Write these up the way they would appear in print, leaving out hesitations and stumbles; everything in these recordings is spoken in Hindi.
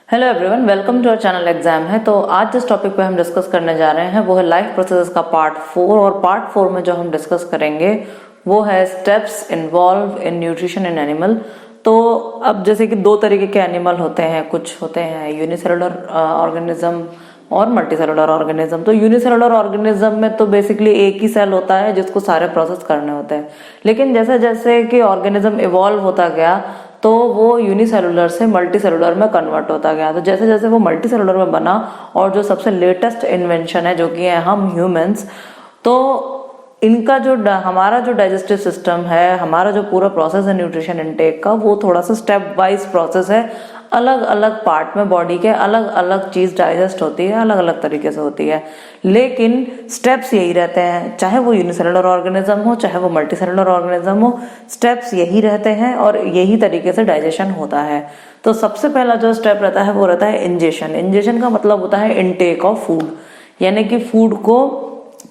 Hello everyone, welcome to our channel exam है। तो आज जिस टॉपिक पे हम डिस्कस करने जा रहे हैं वो है लाइफ प्रोसेसेस का पार्ट 4। और पार्ट 4 में जो हम डिस्कस करेंगे वो है steps involve in nutrition in animal. तो अब जैसे कि दो तरीके के एनिमल होते हैं, कुछ होते हैं यूनिसेलुलर ऑर्गेनिज्म और मल्टीसेलुलर ऑर्गेनिज्म। तो यूनिसेलुलर ऑर्गेनिज्म में तो बेसिकली एक ही सेल होता है जिसको सारे प्रोसेस करने होते हैं, लेकिन जैसे जैसे कि ऑर्गेनिज्म इवॉल्व होता गया तो वो यूनिसेलुलर से मल्टीसेलुलर में कन्वर्ट होता गया। तो जैसे जैसे वो मल्टीसेलुलर में बना और जो सबसे लेटेस्ट इन्वेंशन है जो कि है हम ह्यूमंस, तो इनका जो हमारा जो डाइजेस्टिव सिस्टम है, हमारा जो पूरा प्रोसेस है न्यूट्रिशन इनटेक का, वो थोड़ा सा स्टेप वाइज प्रोसेस है। अलग अलग पार्ट में बॉडी के अलग अलग चीज डाइजेस्ट होती है, अलग अलग तरीके से होती है, लेकिन स्टेप्स यही रहते हैं। चाहे वो यूनिसेलुलर ऑर्गेनिज्म हो, चाहे वो मल्टीसेलुलर ऑर्गेनिज्म हो, स्टेप्स यही रहते हैं और यही तरीके से डाइजेशन होता है। तो सबसे पहला जो स्टेप रहता है वो रहता है इंजेशन। इंजेशन का मतलब होता है इनटेक ऑफ फूड, यानी कि फूड को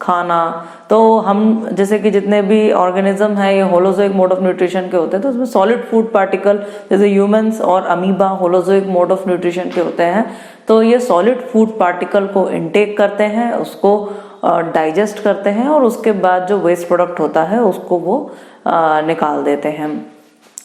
खाना। तो हम जैसे कि जितने भी ऑर्गेनिज्म है ये होलोजोइक मोड ऑफ न्यूट्रिशन के होते हैं, तो उसमें सॉलिड फूड पार्टिकल जैसे ह्यूमंस और amoeba holozoic mode of nutrition के होते हैं। तो ये सॉलिड फूड पार्टिकल को इनटेक करते हैं, उसको डाइजेस्ट करते हैं और उसके बाद जो वेस्ट प्रोडक्ट होता है उसको वो निकाल देते हैं।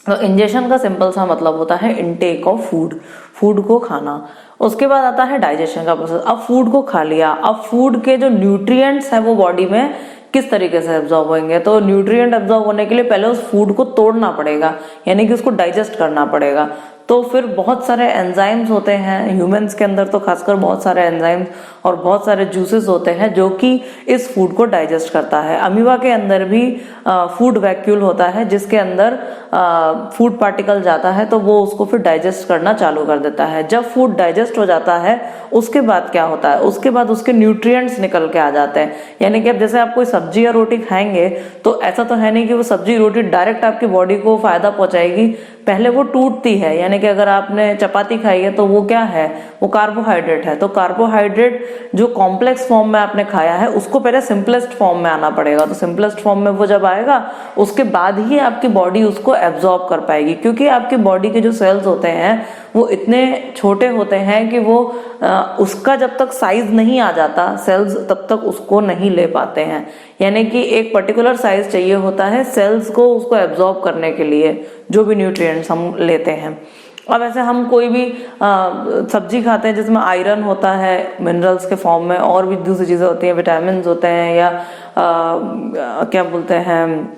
तो इंजेशन का सिंपल सा मतलब होता है इनटेक ऑफ फूड, फूड को खाना। उसके बाद आता है डाइजेशन का प्रोसेस। अब फूड को खा लिया, अब फूड के जो न्यूट्रिएंट्स हैं वो बॉडी में किस तरीके से एब्जॉर्ब होंगे। तो न्यूट्रिएंट एब्जॉर्ब होने के लिए पहले उस फूड को तोड़ना पड़ेगा, यानी कि उसको डाइजेस्ट करना पड़ेगा। तो फिर बहुत सारे एंजाइम्स होते हैं ह्यूमंस के अंदर, तो खासकर बहुत सारे एंजाइम्स और बहुत सारे जूसेस होते हैं जो कि इस फूड को डाइजेस्ट करता है। अमीबा के अंदर भी फूड वैक्यूल होता है जिसके अंदर फूड पार्टिकल जाता है, तो वो उसको फिर डाइजेस्ट करना चालू कर देता है। जब फूड डाइजेस्ट हो जाता है उसके बाद क्या होता है, उसके बाद उसके न्यूट्रिएंट्स निकल के आ जाते हैं। यानी कि अब जैसे आप कोई सब्जी या रोटी खाएंगे तो ऐसा तो है नहीं कि वो सब्जी रोटी डायरेक्ट आपकी बॉडी को फायदा पहुंचाएगी, पहले वो टूटती है। यानी कि अगर आपने चपाती खाई है तो वो क्या है, वो कार्बोहाइड्रेट है। तो कार्बोहाइड्रेट जो कॉम्प्लेक्स फॉर्म में आपने खाया है उसको पहले सिंपलेस्ट फॉर्म में आना पड़ेगा। तो सिंपलेस्ट फॉर्म में वो जब आएगा उसके बाद ही आपकी बॉडी उसको एब्जॉर्ब कर पाएगी, क्योंकि आपकी बॉडी के जो सेल्स होते हैं वो इतने छोटे होते हैं कि वो उसका जब तक साइज नहीं आ जाता सेल्स तब तक उसको नहीं ले पाते हैं। यानी कि एक पर्टिकुलर साइज चाहिए होता है सेल्स को उसको एब्जॉर्ब करने के लिए जो भी न्यूट्रिएंट्स हम लेते हैं। अब ऐसे हम कोई भी सब्जी खाते हैं जिसमें आयरन होता है मिनरल्स के फॉर्म में, और भी दूसरी चीजें होती हैं, विटामिन होते हैं या क्या बोलते हैं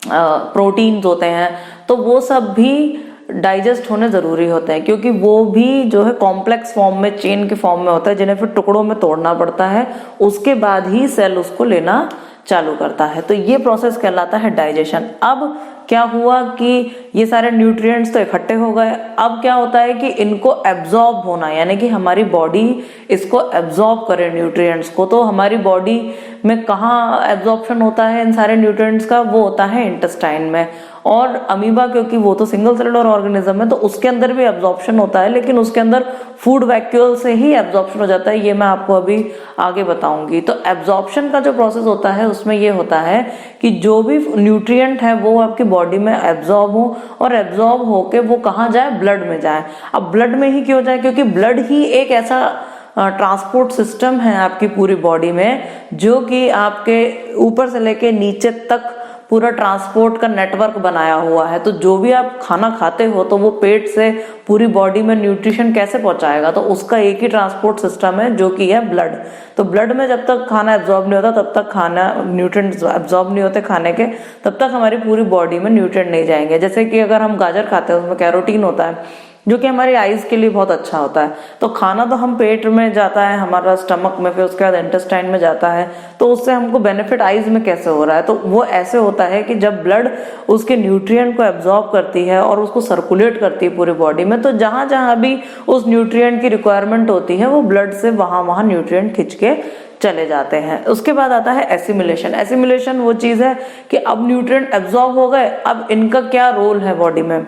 प्रोटीन्स होते हैं, तो वो सब भी डाइजेस्ट होने जरूरी होते हैं, क्योंकि वो भी जो है कॉम्प्लेक्स फॉर्म में चेन के फॉर्म में होता है जिन्हें फिर टुकड़ों में तोड़ना पड़ता है, उसके बाद ही सेल उसको लेना चालू करता है। तो ये प्रोसेस कहलाता है डाइजेशन। अब क्या हुआ कि ये सारे न्यूट्रिएंट्स तो इकट्ठे हो गए, अब क्या होता है कि इनको एब्जॉर्ब होना, यानी कि हमारी बॉडी इसको एब्जॉर्ब करे न्यूट्रिएंट्स को। तो हमारी बॉडी में कहाँ एब्जॉर्प्शन होता है इन सारे न्यूट्रिएंट्स का, वो होता है इंटेस्टाइन में। और अमीबा क्योंकि वो तो सिंगल सेलुलर ऑर्गेनिज्म है तो उसके अंदर भी एब्जॉर्प्शन होता है, लेकिन उसके अंदर फूड वैक्यूल से ही एब्जॉर्प्शन हो जाता है, ये मैं आपको अभी आगे बताऊंगी। तो एब्जॉर्प्शन का जो प्रोसेस होता है उसमें ये होता है कि जो भी न्यूट्रिएंट है वो आपकी बॉडी में एब्जॉर्ब हो, और एब्जॉर्ब होके वो कहाँ जाए, ब्लड में जाए। अब ब्लड में ही क्यों जाए, क्योंकि ब्लड ही एक ऐसा ट्रांसपोर्ट सिस्टम है आपकी पूरी बॉडी में जो कि आपके ऊपर से लेके नीचे तक पूरा ट्रांसपोर्ट का नेटवर्क बनाया हुआ है। तो जो भी आप खाना खाते हो तो वो पेट से पूरी बॉडी में न्यूट्रिशन कैसे पहुंचाएगा, तो उसका एक ही ट्रांसपोर्ट सिस्टम है जो कि है ब्लड। तो ब्लड में जब तक खाना एब्जॉर्ब नहीं होता तब तक खाना न्यूट्रिएंट्स एब्जॉर्ब नहीं होते खाने के, तब तक हमारी पूरी बॉडी में न्यूट्रिएंट नहीं जाएंगे। जैसे कि अगर हम गाजर खाते हैं उसमें कैरोटीन होता है जो कि हमारी आईज के लिए बहुत अच्छा होता है। तो खाना तो हम पेट में जाता है हमारा स्टमक में, फिर उसके बाद इंटेस्टाइन में जाता है, तो उससे हमको बेनिफिट आईज में कैसे हो रहा है, तो वो ऐसे होता है कि जब ब्लड उसके न्यूट्रिएंट को एब्जॉर्ब करती है और उसको सर्कुलेट करती है पूरी बॉडी में, तो जहां जहां भी उस न्यूट्रिएंट की रिक्वायरमेंट होती है वो ब्लड से वहां वहां न्यूट्रिएंट खिंच के चले जाते हैं। उसके बाद आता है एसिमिलेशन। एसिमिलेशन वो चीज है कि अब न्यूट्रिएंट एब्जॉर्ब हो गए, अब इनका क्या रोल है बॉडी में।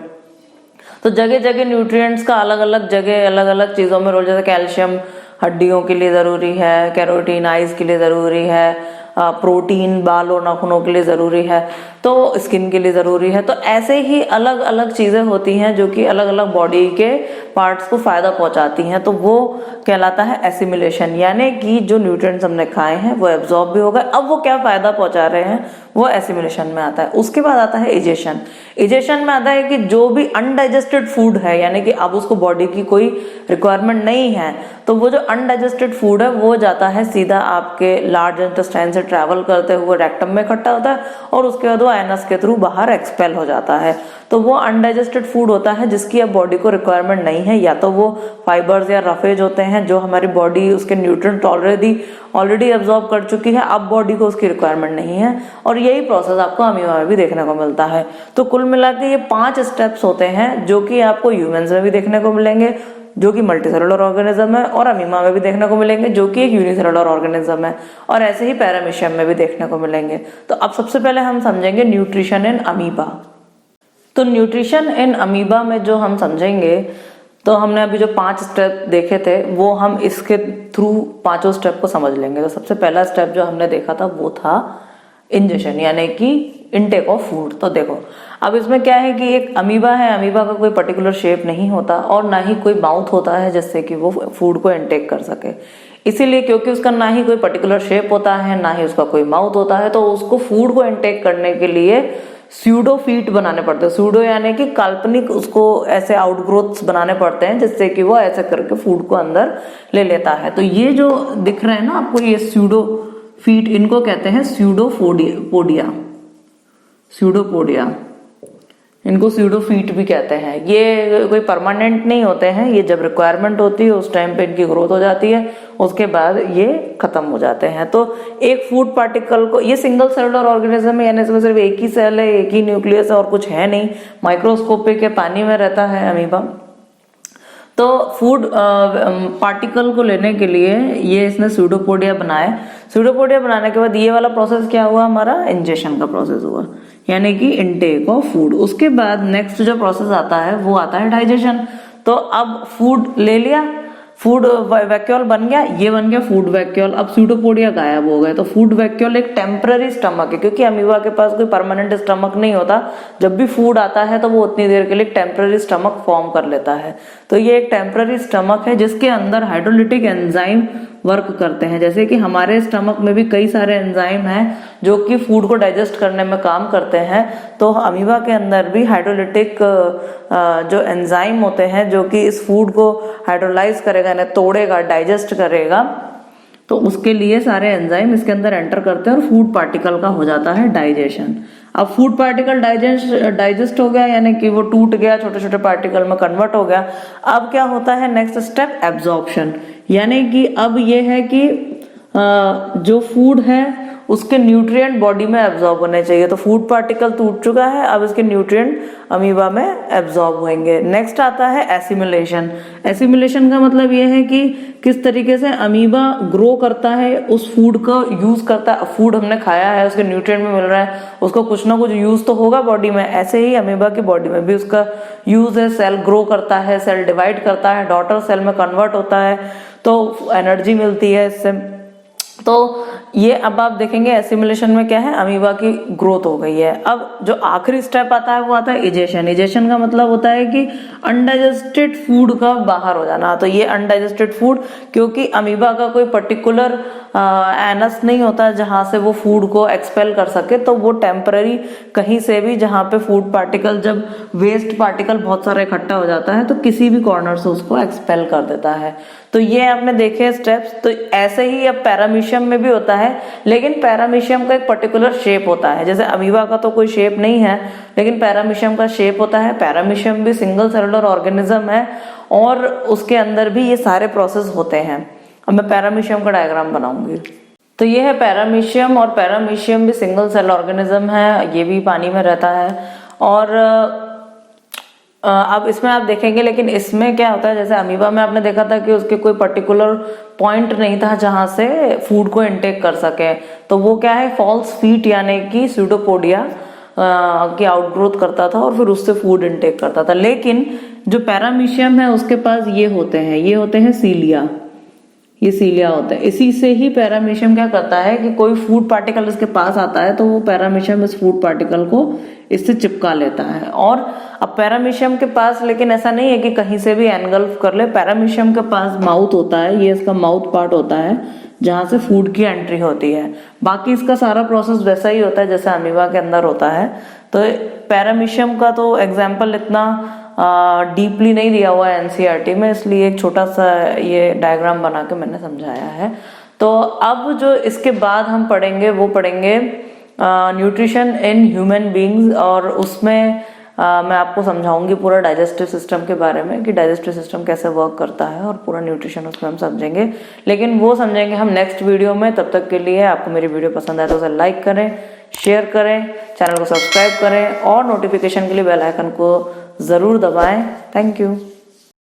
तो जगह जगह न्यूट्रिएंट्स का अलग अलग जगह अलग अलग चीजों में रोल, जैसे कैल्शियम हड्डियों के लिए जरूरी है, कैरोटीन आइज के लिए जरूरी है, प्रोटीन बाल और नाखूनों के लिए ज़रूरी है, तो स्किन के लिए ज़रूरी है। तो ऐसे ही अलग अलग चीज़ें होती हैं जो कि अलग अलग बॉडी के पार्ट्स को फ़ायदा पहुंचाती हैं, तो वो कहलाता है एसिमिलेशन, यानी कि जो न्यूट्रिएंट्स हमने खाए हैं वो एब्जॉर्ब भी हो गए, अब वो क्या फ़ायदा पहुंचा रहे हैं वो एसिमिलेशन में आता है। उसके बाद आता है इजेशन। इजेशन में आता है कि जो भी अनडाइजेस्टेड फूड है, यानी कि अब उसको बॉडी की कोई रिक्वायरमेंट नहीं है, तो वो जो अनडाइजेस्टेड फूड है वो जाता है सीधा आपके लार्ज इंटेस्टाइन से ट्रैवल करते हुए रेक्टम में इकट्ठा होता है और उसके बाद वो एनस के थ्रू बाहर एक्सपेल हो जाता है। तो वो अनडाइजेस्टेड फूड होता है जिसकी अब बॉडी को रिक्वायरमेंट नहीं है, या तो वो फाइबर्स या रफेज होते हैं जो हमारी बॉडी उसके न्यूट्रिएंट ऑलरेडी एब्जॉर्ब कर चुकी है, अब बॉडी को उसकी रिक्वायरमेंट नहीं है, और यही प्रोसेस आपको अमीबा में भी देखने को मिलता है। तो कुल मिला के ये 5 स्टेप्स होते हैं जो कि आपको ह्यूमंस में भी देखने को मिलेंगे, जो कि मल्टीसेलुलर ऑर्गेनिज्म है, और अमीबा में भी देखने को मिलेंगे जो कि एक यूनिसेलुलर ऑर्गेनिज्म है, और ऐसे ही पैरामीशियम में भी देखने को मिलेंगे। तो अब सबसे पहले हम समझेंगे न्यूट्रिशन इन अमीबा। तो न्यूट्रिशन इन अमीबा में जो हम समझेंगे, तो हमने अभी जो 5 स्टेप देखे थे वो हम इसके थ्रू 5 स्टेप को समझ लेंगे। तो सबसे पहला स्टेप जो हमने देखा था वो था इंजेशन, यानी कि इनटेक ऑफ फूड। तो देखो अब इसमें क्या है कि एक अमीबा है, अमीबा का कोई पर्टिकुलर शेप नहीं होता और ना ही कोई माउथ होता है जिससे कि वो फूड को इनटेक कर सके। इसीलिए क्योंकि उसका ना ही कोई पर्टिकुलर शेप होता है, ना ही उसका कोई माउथ होता है, तो उसको फूड को इनटेक करने के लिए स्यूडो फीट बनाने पड़ते हैं। स्यूडो यानी कि काल्पनिक उसको ऐसे आउटग्रोथ्स बनाने पड़ते हैं जिससे कि वो ऐसे करके फूड को अंदर ले लेता है। तो ये जो दिख रहा है ना आपको, ये स्यूडो फीट, इनको कहते हैं स्यूडोपोडिया, इनको स्यूडोफीट भी कहते हैं। ये कोई परमानेंट नहीं होते हैं, ये जब रिक्वायरमेंट होती है उस टाइम पे इनकी ग्रोथ हो जाती है, उसके बाद ये खत्म हो जाते हैं। तो एक फूड पार्टिकल को, ये सिंगल सेलुलर ऑर्गेनिज्म है, यानी इसमें सिर्फ एक ही सेल है, एक ही न्यूक्लियस है और कुछ है नहीं, माइक्रोस्कोपिक है, पानी में रहता है अमीबा। तो फूड पार्टिकल को लेने के लिए ये इसने स्यूडोपोडिया बनाए। स्यूडोपोडिया बनाने के बाद ये वाला प्रोसेस क्या हुआ, हमारा इंजेशन का प्रोसेस हुआ, यानी कि इनटेक ऑफ फूड। उसके बाद नेक्स्ट जो प्रोसेस आता है वो आता है डाइजेशन। तो अब फूड ले लिया, फूड वैक्यूल बन गया, ये बन गया फूड वैक्यूल। अब स्यूडोपोडिया गायब हो गए। तो फूड वैक्यूल एक टेम्पररी स्टमक है, क्योंकि अमीबा के पास कोई परमानेंट स्टमक नहीं होता, जब भी फूड आता है तो वो उतनी देर के लिए टेम्पररी स्टमक फॉर्म कर लेता है। तो ये एक टेम्पररी स्टमक है जिसके अंदर हाइड्रोलिटिक एंजाइम वर्क करते हैं। जैसे कि हमारे स्टमक में भी कई सारे एंजाइम हैं जो कि फूड को डाइजेस्ट करने में काम करते हैं, तो अमीबा के अंदर भी हाइड्रोलिटिक जो एंजाइम होते हैं जो कि इस फूड को हाइड्रोलाइज करेगा, यानी तोड़ेगा, डाइजेस्ट करेगा, तो उसके लिए सारे एंजाइम इसके अंदर एंटर करते हैं और फूड पार्टिकल का हो जाता है डाइजेशन। अब फूड पार्टिकल डाइजेस्ट हो गया, यानी कि वो टूट गया, छोटे छोटे पार्टिकल में कन्वर्ट हो गया। अब क्या होता है नेक्स्ट स्टेप, एब्जॉर्प्शन, यानी कि अब ये है कि जो फूड है उसके न्यूट्रिएंट बॉडी में एब्जॉर्ब होने चाहिए। तो फूड पार्टिकल टूट चुका है, अब इसके न्यूट्रिएंट अमीबा में एब्जॉर्ब होंगे। नेक्स्ट आता है एसिमिलेशन। एसिमिलेशन का मतलब ये है कि किस तरीके से अमीबा ग्रो करता है, उस फूड का यूज करता है। फूड हमने खाया है, उसके न्यूट्रिएंट में मिल रहा है, उसको कुछ ना कुछ यूज तो होगा बॉडी में। ऐसे ही अमीबा की बॉडी में भी उसका यूज है, सेल ग्रो करता है, सेल डिवाइड करता है, डॉटर सेल में कन्वर्ट होता है, तो एनर्जी मिलती है इससे। तो ये अब आप देखेंगे एसिमिलेशन में क्या है, अमीबा की ग्रोथ हो गई है। अब जो आखिरी स्टेप आता है वो आता है इजेशन। इजेशन का मतलब होता है कि अनडाइजेस्टेड फूड का बाहर हो जाना। तो ये अनडाइजेस्टेड फूड, क्योंकि अमीबा का कोई पर्टिकुलर एनस नहीं होता जहां से वो फूड को एक्सपेल कर सके, तो वो टेम्पररी कहीं से भी, जहां पे फूड पार्टिकल, जब वेस्ट पार्टिकल बहुत सारा इकट्ठा हो जाता है तो किसी भी कॉर्नर से उसको एक्सपेल कर देता है। तो ये आपने देखे स्टेप्स। तो ऐसे ही अब पैरामीशियम में भी होता है, लेकिन पैरामीशियम का एक पर्टिकुलर शेप होता है। जैसे अमीबा का तो कोई शेप नहीं है, लेकिन पैरामीशियम का शेप होता है। पैरामीशियम भी सिंगल सेलुलर ऑर्गेनिज्म है और उसके अंदर भी ये सारे प्रोसेस होते हैं। अब मैं पैरामीशियम का डायग्राम बनाऊंगी। तो ये है पैरामीशियम, और पैरामीशियम भी सिंगल सेल ऑर्गेनिज्म है, ये भी पानी में रहता है। और अब इसमें आप देखेंगे, लेकिन इसमें क्या होता है, जैसे अमीबा में आपने देखा था कि उसके कोई पर्टिकुलर पॉइंट नहीं था जहां से फूड को इनटेक कर सके। तो वो क्या है, फॉल्स फीट यानी कि स्यूडोपोडिया की आउटग्रोथ करता था और फिर उससे फूड इनटेक करता था। लेकिन जो पैरामीशियम है उसके पास ये होते हैं सीलिया। ये सीलिया होता है। इसी से ही पैरामीशियम क्या करता है कि कोई फूड पार्टिकल इसके पास आता है तो वो पैरामीशियम इस फूड पार्टिकल को इससे चिपका लेता है। और अब पैरामीशियम के पास लेकिन ऐसा नहीं है कि कहीं से भी एनगल्फ कर ले। पैरामीशियम के पास माउथ होता है, ये इसका माउथ पार्ट होता है जहां से फूड की एंट्री होती है। बाकी इसका सारा प्रोसेस वैसा ही होता है जैसे अमीबा के अंदर होता है। तो पैरामीशियम का तो एग्जाम्पल इतना डीपली नहीं दिया हुआ है एनसीईआरटी में, इसलिए एक छोटा सा ये डायग्राम बना के मैंने समझाया है। तो अब जो इसके बाद हम पढ़ेंगे वो पढ़ेंगे न्यूट्रिशन इन ह्यूमन बींग्स, और उसमें मैं आपको समझाऊंगी पूरा डाइजेस्टिव सिस्टम के बारे में कि डाइजेस्टिव सिस्टम कैसे वर्क करता है, और पूरा न्यूट्रिशन उसमें हम समझेंगे। लेकिन वो समझेंगे हम नेक्स्ट वीडियो में। तब तक के लिए आपको मेरी वीडियो पसंद आए तो उसे लाइक करें, शेयर करें, चैनल को सब्सक्राइब करें और नोटिफिकेशन के लिए बेल आइकन को ज़रूर दबाएं। Thank you.